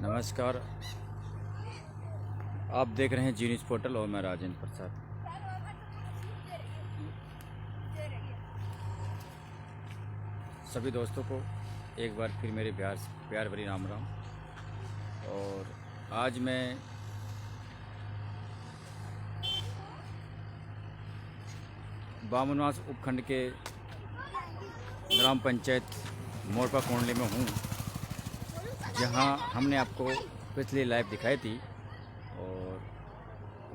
नमस्कार, आप देख रहे हैं जी न्यूज़ पोर्टल और मैं राजेंद्र प्रसाद। सभी दोस्तों को एक बार फिर मेरे प्यार भरी राम राम। और आज मैं बामनवास उपखंड के ग्राम पंचायत मोरपा कोंडली में हूँ, जहाँ हमने आपको पिछली लाइव दिखाई थी। और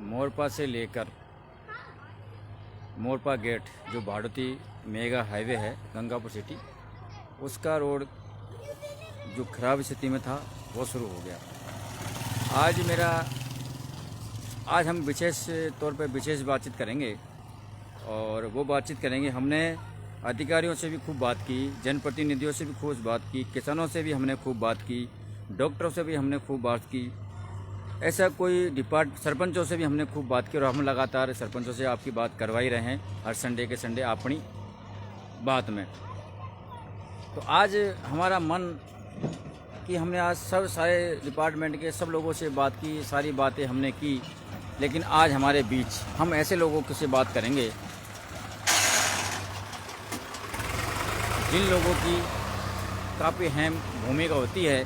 मोरपा से लेकर मोरपा गेट जो भाड़ोती मेगा हाईवे है गंगापुर सिटी, उसका रोड जो खराब स्थिति में था वो शुरू हो गया। आज हम विशेष तौर पर विशेष बातचीत करेंगे और वो बातचीत करेंगे। हमने अधिकारियों से भी खूब बात की, जनप्रतिनिधियों से भी खूब बात की, किसानों से भी हमने खूब बात की, डॉक्टरों से भी हमने खूब बात की, ऐसा कोई सरपंचों से भी हमने खूब बात की। और हम लगातार सरपंचों से आपकी बात करवा ही रहे हैं हर संडे के संडे अपनी बात में। तो आज हमारा मन कि हमने आज सारे डिपार्टमेंट के सब लोगों से बात की, सारी बातें हमने की, लेकिन आज हमारे बीच हम ऐसे लोगों से बात करेंगे जिन लोगों की काफ़ी अहम भूमिका होती है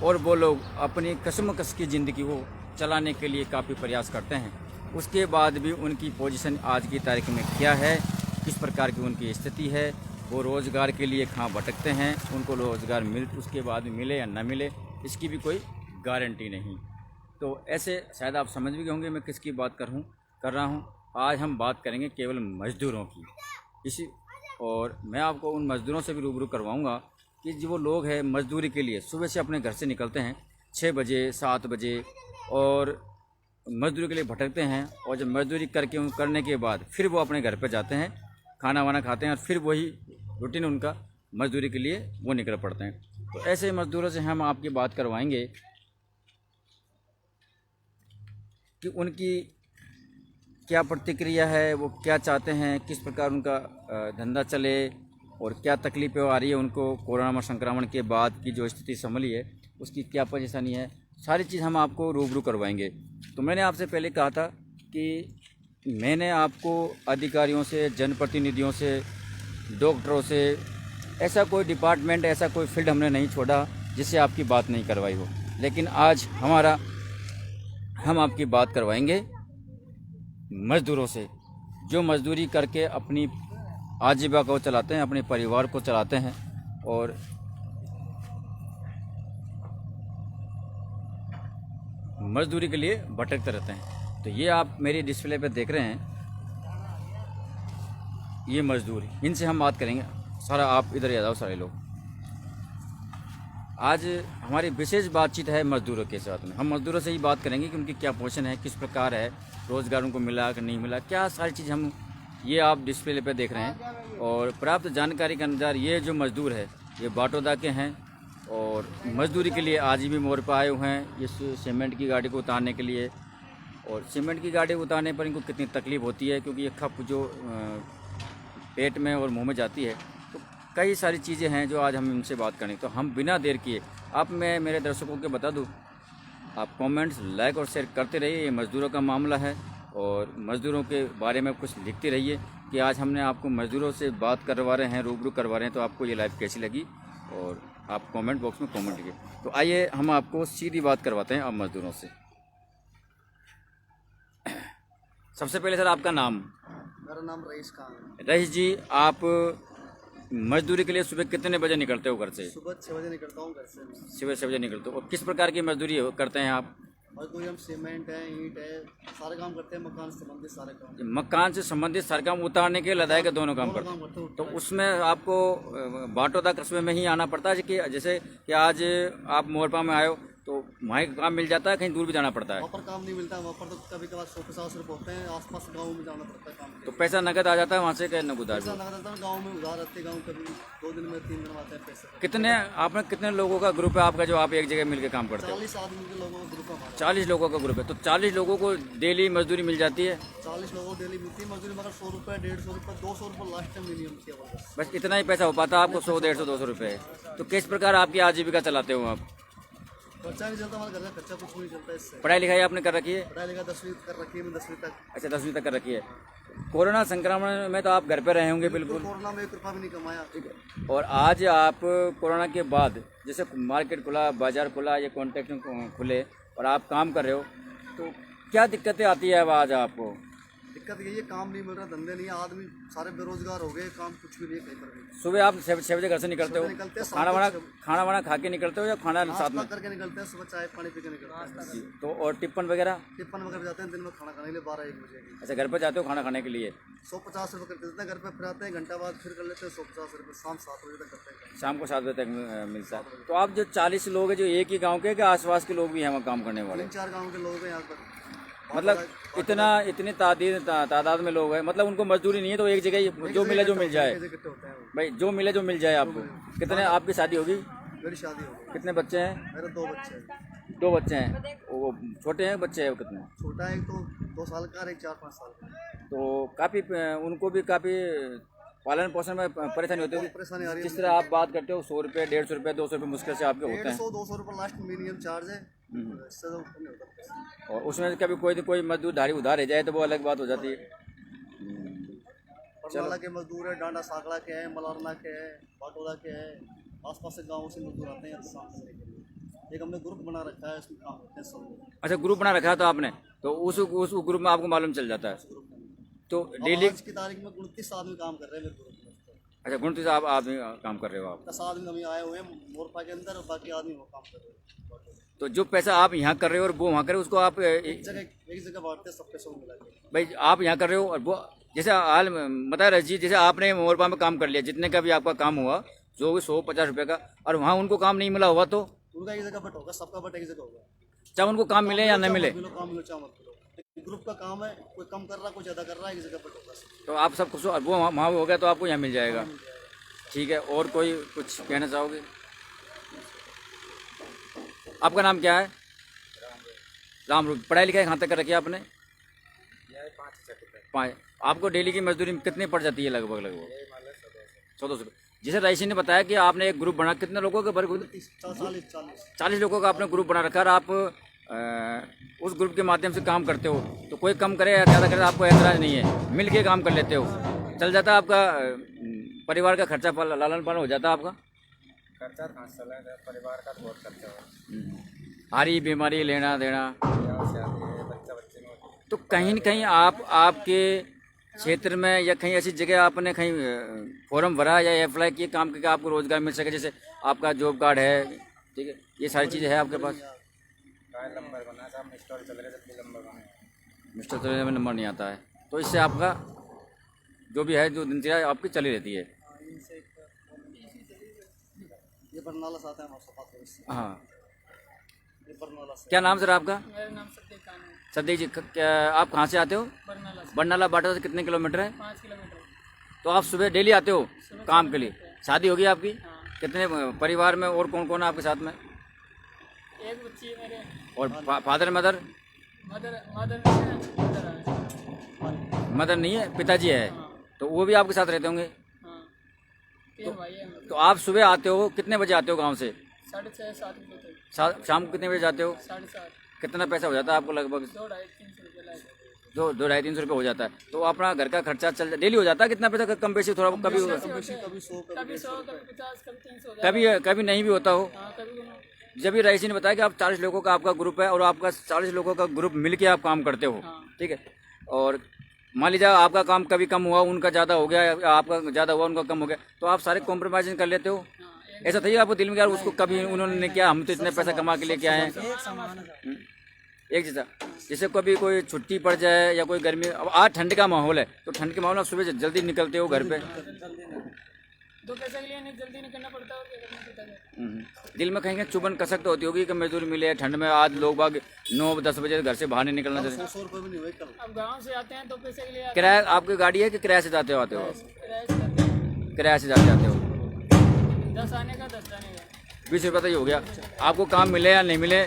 और वो लोग अपनी कशमकश की ज़िंदगी को चलाने के लिए काफ़ी प्रयास करते हैं। उसके बाद भी उनकी पोजीशन आज की तारीख में क्या है, किस प्रकार की उनकी स्थिति है, वो रोज़गार के लिए कहाँ भटकते हैं, उनको रोज़गार उसके बाद मिले या न मिले इसकी भी कोई गारंटी नहीं। तो ऐसे शायद आप समझ भी गए होंगे मैं किसकी बात कर रहा हूँ। आज हम बात करेंगे केवल मज़दूरों की। और मैं आपको उन मज़दूरों से भी रूबरू करवाऊँगा कि जो वो लोग हैं मज़दूरी के लिए सुबह से अपने घर से निकलते हैं 6 बजे 7 बजे और मज़दूरी के लिए भटकते हैं। और जब मज़दूरी करने के बाद फिर वो अपने घर पर जाते हैं, खाना वाना खाते हैं और फिर वही रूटीन उनका मज़दूरी के लिए वो निकल पड़ते हैं। तो ऐसे मज़दूरों से हम आपकी बात करवाएंगे कि उनकी क्या प्रतिक्रिया है, वो क्या चाहते हैं, किस प्रकार उनका धंधा चले और क्या तकलीफ़ें आ रही है उनको कोरोना संक्रमण के बाद की जो स्थिति संभली है उसकी क्या परेशानी है, सारी चीज़ हम आपको रूबरू करवाएंगे। तो मैंने आपसे पहले कहा था कि मैंने आपको अधिकारियों से, जनप्रतिनिधियों से, डॉक्टरों से, ऐसा कोई डिपार्टमेंट, ऐसा कोई फील्ड हमने नहीं छोड़ा जिससे आपकी बात नहीं करवाई हो। लेकिन आज हम आपकी बात करवाएंगे मज़दूरों से, जो मज़दूरी करके अपनी आजीविका को चलाते हैं, अपने परिवार को चलाते हैं और मज़दूरी के लिए भटकते रहते हैं। तो ये आप मेरी डिस्प्ले पे देख रहे हैं, ये मज़दूर, इनसे हम बात करेंगे। सारा आप इधर आ जाओ सारे लोग। आज हमारी विशेष बातचीत है मज़दूरों के साथ में। हम मज़दूरों से ही बात करेंगे कि उनकी क्या पोजीशन है, किस प्रकार है, रोज़गार उनको मिला कि नहीं मिला, क्या सारी चीज़ हम ये आप डिस्प्ले पे देख रहे हैं। और प्राप्त जानकारी के अनुसार ये जो मज़दूर है ये बाटोदा के हैं और मज़दूरी के लिए आज भी मोरपा आए हुए हैं इस सीमेंट की गाड़ी को उतारने के लिए। और सीमेंट की गाड़ी उतारने पर इनको कितनी तकलीफ़ होती है, क्योंकि ये खप जो पेट में और मुँह में जाती है। तो कई सारी चीज़ें हैं जो आज हम इनसे बात करें। तो हम बिना देर किए मैं मेरे दर्शकों को बता दूं, आप कमेंट्स, लाइक और शेयर करते रहिए। ये मज़दूरों का मामला है और मज़दूरों के बारे में कुछ लिखते रहिए कि आज हमने आपको मज़दूरों से बात करवा रहे हैं, रूबरू करवा रहे हैं। तो आपको ये लाइव कैसी लगी और आप कमेंट बॉक्स में कमेंट कीजिए। तो आइए हम आपको सीधी बात करवाते हैं अब मज़दूरों से। सबसे पहले सर आपका नाम? मेरा नाम रईस खान है। रईस जी, आप मज़दूरी के लिए सुबह कितने बजे निकलते हो घर से? सुबह 6 बजे निकलता हूँ घर से। सुबह 6 बजे निकलते हो। और किस प्रकार की मज़दूरी करते हैं आप? मजदूरी हम सीमेंट है, ईंट है, सारे काम करते हैं, मकान से संबंधित सारे काम। मकान से संबंधित सारे काम, उतारने के लदाई के दोनों काम करते हैं। तो उसमें आपको बाटोदा कस्बे में ही आना पड़ता है कि जैसे कि आज आप मोरपा में आए हो तो वहीं काम मिल जाता है, कहीं दूर भी जाना पड़ता है? वहाँ पर काम नहीं मिलता, वहाँ पर तो कभी कभार 100-50 रुपये होते हैं, आसपास गाँव में जाना पड़ता है काम। तो पैसा नकद आ जाता है वहाँ से, क्या नगद उधार? पैसा नकद आता है, गाँव में उधार रहते, गाँव कभी 2 दिन में 3 दिन आते हैं पैसे। आपने कितने लोगों का ग्रुप है आपका जो आप एक जगह मिलकर काम करते हो? 40 आदमी के लोगों का ग्रुप है हमारा। 40 लोगों का ग्रुप है। तो 40 लोगों को डेली मजदूरी मिल जाती है? 40 लोगों को डेली मिलती है मजदूरी, मगर 100 रुपये, 150 रुपये, 200 रुपये लास्ट टाइम मिनिमम किया। बस इतना ही पैसा हो पाता है आपको? 100, 150, 200 रुपये। तो किस प्रकार आपकी आजीविका चलाते हो आप? खर्चा नहीं चलता, हमारे घर का खर्चा कुछ नहीं चलता इससे। पढ़ाई लिखाई आपने कर रखी है? पढ़ाई लिखाई 10वीं कर रखी है, मैं 10वीं तक। अच्छा 10वीं तक कर रखी है। कोरोना संक्रमण में तो आप घर पे रहे होंगे बिल्कुल। कोरोना में 1 रुपया भी नहीं कमाया। ठीक है। और आज आप कोरोना के बाद जैसे मार्केट खुला, बाजार खुला, ये कॉन्ट्रैक्ट खुले और आप काम कर रहे हो, तो क्या दिक्कतें आती है अब आज आपको? दिक्कत यही है, काम नहीं मिल रहा, धंधे नहीं है, आदमी सारे बेरोजगार हो गए, काम कुछ भी नहीं है कहीं पर भी। सुबह आप 6 बजे घर से निकलते हो, निकलते हैं, खाना वाना खा के निकलते हो या खाना साथ में? नाश्ता करके निकलते हैं, सुबह चाय पानी पी के निकलते हैं। जी, तो और टिप्पन वगैरह? टिफिन वगैरह जाते हैं दिन में खाना खाने के लिए 12-1 बजे की। अच्छा घर पर जाते हो खाना खाने के लिए? 150 रुपये कर देते हैं घर पे, फिर आते हैं घंटा बाद फिर कर लेते हैं 150 रुपये, शाम 7 बजे तक करते हैं। शाम को 7 बजे तक मिलता है। तो आप जो 40 लोग हैं जो एक ही गांव के आसपास के लोग भी हैं वहाँ काम करने वाले? 3-4 गाँव के लोग हैं यहाँ पर। मतलब इतनी तादाद में लोग हैं, मतलब उनको मजदूरी नहीं है तो एक जगह ही जो मिले जो मिल जाए इकट्ठे होते हैं वो। भाई, जो मिले जो मिल जाए आपको। कितने आपकी शादी होगी? मेरी शादी हो गई, कितने बच्चे हैं? मेरे 2 बच्चे हैं। 2 बच्चे हैं। वो छोटे हैं बच्चे हैं कितने? छोटा एक तो 2 साल का और एक 4-5 साल का। तो काफ़ी उनको भी काफ़ी पालन पोषण में परेशानी होती होगी। परेशानी आ रही है। जिस तरह आप बात करते हो 100 रुपये, 150 रुपये, 200 रुपये मुश्किल से आपके होते हैं। 150-200 रुपये लास्ट मिनिमम चार्ज है, इससे तो ऊपर नहीं होता। और उसमें कभी कोई मजदूर धारी उधार रह जाए तो वो अलग बात हो जाती है। परनाला के मजदूर है, डांडा साकड़ा के हैं, मलारना के हैं, बाटोला के हैं, आसपास से गाँव से मजदूर आते हैं यहाँ काम करने के लिए। एक हमने ग्रुप बना रखा है, इसमें काम करते हैं सब लोग। अच्छा ग्रुप बना रखा है तो आपने, तो उस ग्रुप में आपको मालूम चल जाता है। तो डेली आज की तारीख में 29 आदमी काम कर रहे हैं मेरे ग्रुप में। अच्छा 29 आप आदमी काम कर रहे हो आप? 10 आदमी हम यहाँ आए हुए हैं मोरपा के अंदर, और बाकी आदमी वो काम कर रहे हैं। तो जो पैसा आप यहाँ कर रहे हो और वो वहाँ कर रहे हो उसको आप एक जगह बांटते हैं, सब पैसों को मिला के। भाई आप यहाँ कर रहे हो और वो जैसे हाल बता रहे जी, जैसे आपने मोरपा में काम कर लिया, जितने का भी आपका काम हुआ जो भी 100-50 रुपये का, और वहाँ उनको काम नहीं मिला हुआ तो उनका एक जगह बट होगा, सबका बट एक जगह होगा। चाहे उनको काम मिले या न मिले, काम मिलो चाहे मत मिलो, ग्रुप का काम है, कोई कम कर रहा कोई ज़्यादा कर रहा है, एक जगह बट होगा। तो आप सब खुश हो, और वो वहाँ हो गया तो आपको यहाँ मिल जाएगा। ठीक है, और कोई कुछ कहना चाहोगे? आपका नाम क्या है? राम रूप। पढ़ाई लिखाई कहाँ तक कर रखी है आपने? 5। आपको डेली की मजदूरी कितनी पड़ जाती है लगभग? 100-200 रुपये। जैसे रईसी ने बताया कि आपने एक ग्रुप बना, कितने लोगों का? 40 लोगों का आपने ग्रुप बना रखा है। आप उस ग्रुप के माध्यम से काम करते हो, तो कोई कम करे या ज़्यादा करे आपको ऐतराज़ नहीं है, मिल के काम कर लेते हो, चल जाता है आपका परिवार का खर्चा, लालन पालन हो जाता है आपका? खर्चा कहाँ से चला है, परिवार का बहुत खर्चा है, हारी बीमारी लेना देना। बच्चा बच्चे में। तो कहीं न कहीं आपके क्षेत्र में या कहीं ऐसी जगह आपने कहीं फॉर्म भरा या अप्लाई किए काम करके आपको रोजगार मिल सके? जैसे आपका जॉब कार्ड है, ठीक है, ये सारी चीज़ें हैं आपके पास? नंबर बना था, मिस्टर चल रहे थे, नंबर बना, मिस्टर तो में नंबर नहीं आता है, तो इससे आपका जो भी है जो दिनचर्या आपकी चली रहती है। ये बरनाला से आता है हमारे पास इससे। हाँ, ये बरनाला से। क्या नाम सर आपका? मेरा नाम सत्येक खान है। सदी जी, क्या आप कहाँ से आते हो? बरनाला से बरनाला बाटा से कितने किलोमीटर है? 5 किलोमीटर। तो आप सुबह डेली आते हो काम के लिए? शादी होगी आपकी? हाँ। कितने परिवार में और कौन कौन है आपके साथ में? एक बच्ची है मेरे। और फादर मदर? मदर है। मदर नहीं है, पिताजी है। हाँ। तो वो भी आपके साथ रहते होंगे? हाँ, 3 भाई है मेरे। तो आप सुबह आते हो, कितने बजे आते हो गांव से? 6:30-7 बजे तक। शाम को कितने बजे जाते हो? 7:30। कितना पैसा हो जाता है आपको लगभग? 2-2.5-300 रुपये लाए। 2-2.5-300 रुपये हो जाता है। तो अपना घर का खर्चा चल डेली हो जाता है? कितना पैसा कम बेसी थोड़ा कभी कभी 100 कभी 100, कभी 50, कभी 300 हो जाता कभी नहीं भी होता हो? है। हाँ, कभी जब भी रईसी ने बताया कि आप 40 लोगों का आपका ग्रुप है और आपका 40 लोगों का ग्रुप मिलके आप काम करते हो, हाँ। ठीक है, और मान लीजिए आपका काम कभी कम हुआ, उनका ज़्यादा हो गया, या आपका ज़्यादा हुआ उनका कम हो गया, तो आप सारे कॉम्प्रोमाइज़ कर लेते हो? हाँ, ऐसा था आपको दिल में यार उसको कभी उन्होंने क्या, हम तो इतने पैसा कमा के लेके आए हैं, एक जैसा। जैसे कभी कोई छुट्टी पड़ जाए या कोई गर्मी, अब आज ठंड का माहौल है तो ठंड के माहौल में सुबह जल्दी निकलते हो घर पे? 2 पैसे के लिए जल्दी निकलना पड़ता है और क्या करना पड़ता है। दिल में कहीं चुभन कसक तो होती होगी कि मजदूरी मिले ठंड में, आज लोग बाग 9-10 बजे घर से बाहर नहीं निकलना चाहिए। 100 रुपये भी नहीं हुए कल। अब गाँव से आते हैं 2 पैसे के लिए किराया आपकी गाड़ी है कि किराए से जाते हो आते हो? किराए से जाते हैं। किराए से जाते आते हो। 10 आने का 10 जाने का। 20 रुपये तो ये हो गया। आपको काम मिले या नहीं मिले,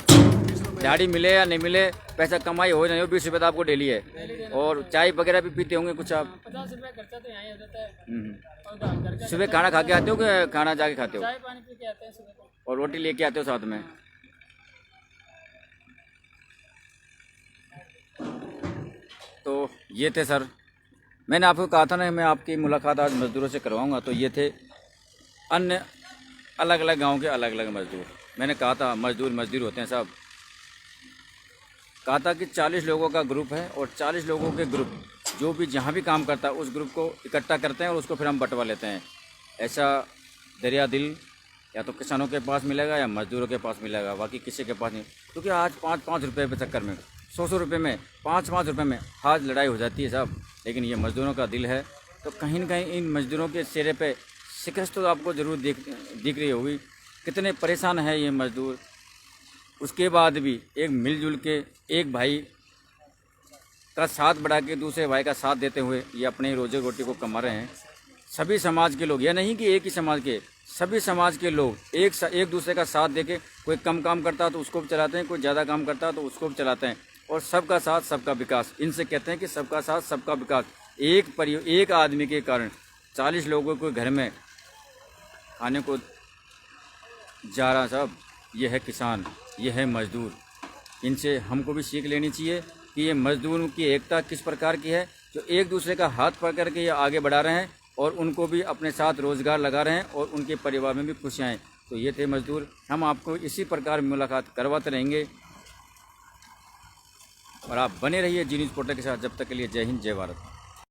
दिहाड़ी मिले या नहीं मिले, पैसा कमाई हो नहीं हो, 20 रुपये तो आपको डेली है। और चाय वगैरह भी पीते होंगे कुछ आप? 50 रुपये खर्चा तो यहाँ ही हो जाता है। और घर का सुबह खाना खा के आते हो कि खाना जाके खाते हो? चाय पानी पी के आते हैं सुबह को। और रोटी लेके आते हो साथ में? तो ये थे सर, मैंने आपको कहा था ना मैं आपकी मुलाकात आज मज़दूरों से करवाऊंगा। तो ये थे अन्य अलग अलग गांव के अलग अलग मज़दूर। मैंने कहा था मज़दूर होते हैं साहब। कहा था कि 40 लोगों का ग्रुप है और 40 लोगों के ग्रुप जो भी जहाँ भी काम करता है उस ग्रुप को इकट्ठा करते हैं और उसको फिर हम बंटवा लेते हैं। ऐसा दरिया दिल या तो किसानों के पास मिलेगा या मज़दूरों के पास मिलेगा, बाकी किसी के पास नहीं। क्योंकि आज 5-5 रुपये के चक्कर में 100 रुपये में 5-5 रुपये में आज लड़ाई हो जाती है साहब। लेकिन ये मज़दूरों का दिल है, तो कहीं न कहीं इन मज़दूरों के चेहरे पे शिकस्त तो आपको ज़रूर दिख रही होगी। कितने परेशान है ये मज़दूर, उसके बाद भी एक मिलजुल के एक भाई का साथ बढ़ा के दूसरे भाई का साथ देते हुए ये अपने रोजी रोटी को कमा रहे हैं। सभी समाज के लोग, यह नहीं कि एक ही समाज के, सभी समाज के लोग एक दूसरे का साथ देके, कोई कम काम करता है तो उसको भी चलाते हैं, कोई ज़्यादा काम करता है तो उसको भी चलाते हैं। और सबका साथ सबका विकास, इनसे कहते हैं कि सबका साथ सबका विकास। एक आदमी के कारण 40 लोगों को घर में खाने को जा रहा साहब। ये है किसान, ये है मज़दूर। इनसे हमको भी सीख लेनी चाहिए कि ये मज़दूरों की एकता किस प्रकार की है, जो एक दूसरे का हाथ पकड़ के ये आगे बढ़ा रहे हैं और उनको भी अपने साथ रोज़गार लगा रहे हैं और उनके परिवार में भी खुशियाँ हैं। तो ये थे मज़दूर। हम आपको इसी प्रकार मुलाकात करवाते रहेंगे और आप बने रहिए जी न्यूज़ पोर्टल के साथ। जब तक के लिए जय हिंद, जय भारत।